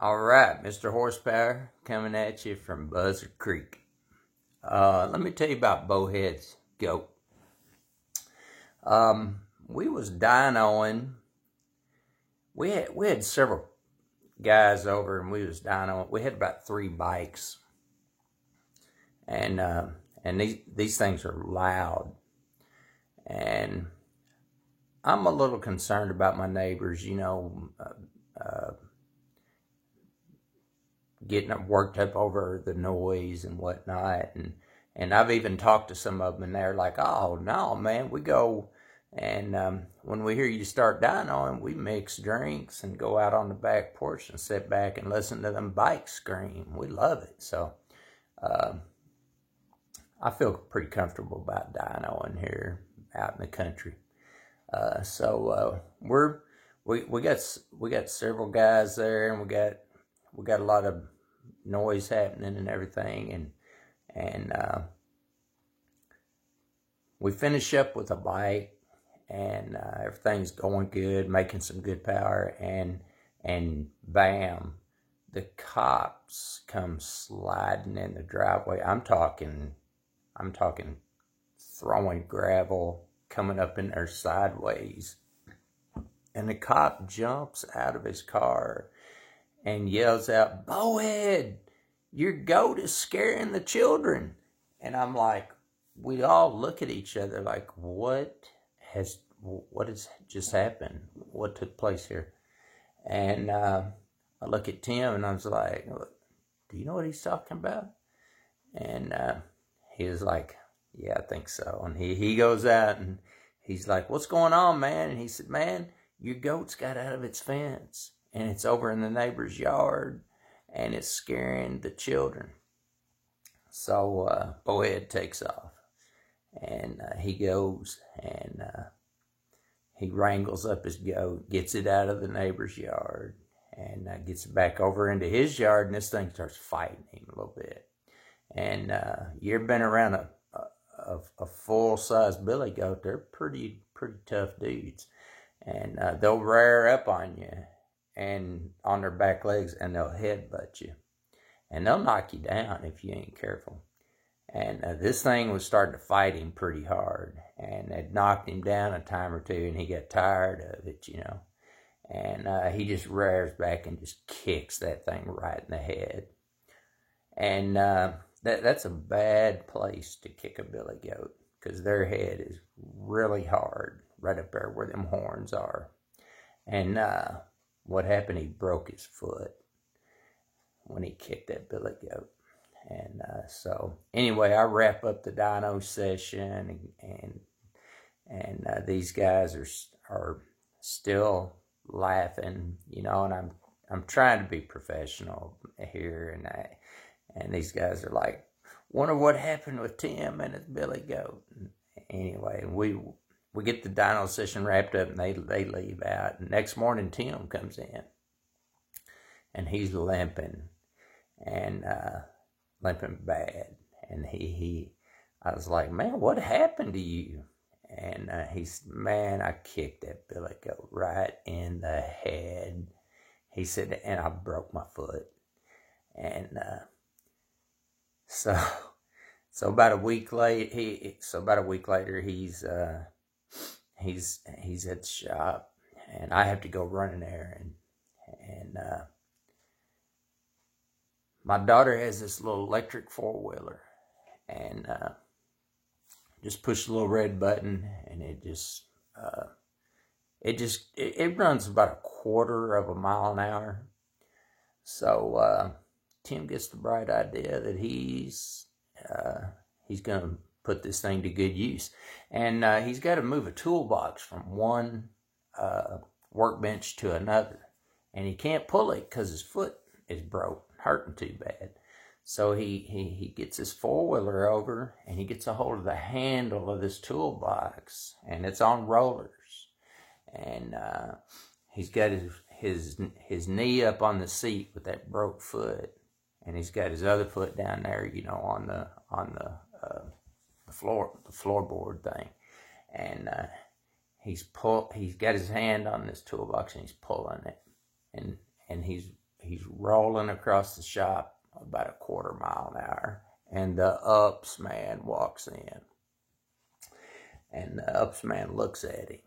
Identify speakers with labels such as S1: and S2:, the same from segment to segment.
S1: All right, Mr. Horsepower coming at you from Buzzard Creek. Let me tell you about Bowhead's goat. We was dynoing. We had several guys over, and we was dynoing. We had about 3 bikes, and these things are loud, and I'm a little concerned about my neighbors. Getting worked up over the noise and whatnot, and I've even talked to some of them, and they're like, "Oh no, man, we go and when we hear you start dynoing, we mix drinks and go out on the back porch and sit back and listen to them bikes scream. We love it." So I feel pretty comfortable about dynoing here out in the country. We got several guys there, and we got a lot of noise happening and everything, and we finish up with a bike, and everything's going good, making some good power, and bam, the cops come sliding in the driveway. I'm talking throwing gravel, coming up in there sideways, and the cop jumps out of his car and yells out, "Bowhead, your goat is scaring the children." And I'm like, we all look at each other like, what has just happened? What took place here? And I look at Tim, and I was like, "Do you know what he's talking about?" And he was like, "Yeah, I think so." And he goes out, and he's like, "What's going on, man?" And he said, "Man, your goat's got out of its fence, and it's over in the neighbor's yard, and it's scaring the children." So Bowhead takes off, and he goes, and he wrangles up his goat, gets it out of the neighbor's yard, and gets it back over into his yard, and this thing starts fighting him a little bit. And you've been around a full-size billy goat. They're pretty tough dudes, and they'll rear up on you and on their back legs, and they'll headbutt you, and they'll knock you down if you ain't careful. And this thing was starting to fight him pretty hard, and it knocked him down a time or two, and he got tired of it, and he just rears back and just kicks that thing right in the head. And that's a bad place to kick a billy goat, because their head is really hard right up there where them horns are. And what happened, he broke his foot when he kicked that billy goat. And so anyway, I wrap up the dyno session, and these guys are still laughing, and I'm trying to be professional here, and these guys are like, "Wonder what happened with Tim and his billy goat." And anyway, we get the dyno session wrapped up, and they leave out. And next morning, Tim comes in, and he's limping, and limping bad. And I was like, "Man, what happened to you?" And he said, "Man, I kicked that billy goat right in the head." He said, "And I broke my foot." And so about a week later, he's at the shop, and I have to go running there, and my daughter has this little electric 4-wheeler, and just push the little red button, and it runs about a quarter of a mile an hour. So Tim gets the bright idea that he's going to put this thing to good use, and he's got to move a toolbox from one workbench to another, and he can't pull it because his foot is broke, hurting too bad. So he gets his 4-wheeler over, and he gets a hold of the handle of this toolbox, and it's on rollers, and he's got his knee up on the seat with that broke foot, and he's got his other foot down there, on the floorboard thing, and he's got his hand on this toolbox, and he's pulling it, and he's he's rolling across the shop about a quarter mile an hour, and the ups man walks in, and the ups man looks at him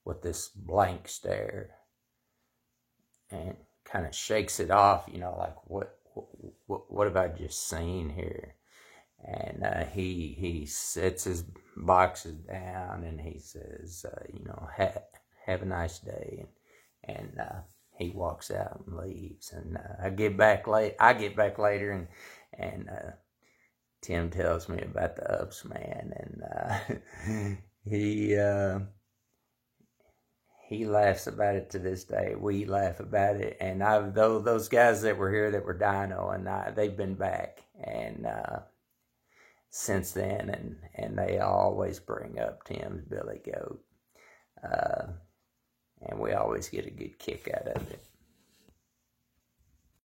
S1: with this blank stare and kind of shakes it off, like what have I just seen here? And he sets his boxes down and he says, have a nice day, and he walks out and leaves. And I get back later, and Tim tells me about the ups man, and he laughs about it to this day. We laugh about it, and those guys that were here that were Dino and they've been back, and since then, and they always bring up Tim's Billy Goat, and we always get a good kick out of it.